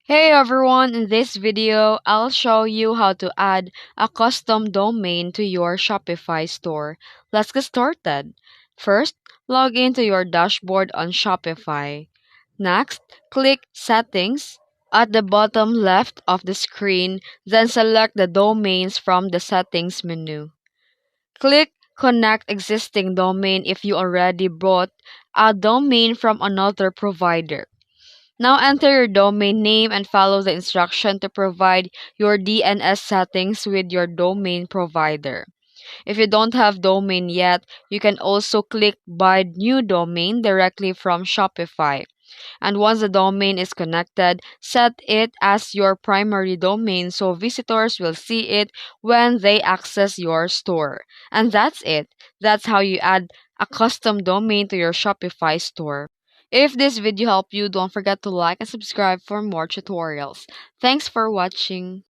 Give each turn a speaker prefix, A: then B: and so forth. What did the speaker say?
A: Hey everyone, in this video, I'll show you how to add a custom domain to your Shopify store. Let's get started. First, log into your dashboard on Shopify. Next, click Settings at the bottom left of the screen, then select the domains from the Settings menu. Click Connect Existing Domain if you already bought a domain from another provider. Now enter your domain name and follow the instruction to provide your DNS settings with your domain provider. If you don't have domain yet, you can also click Buy New Domain directly from Shopify. And once the domain is connected, set it as your primary domain so visitors will see it when they access your store. And that's it. That's how you add a custom domain to your Shopify store. If this video helped you, don't forget to like and subscribe for more tutorials. Thanks for watching.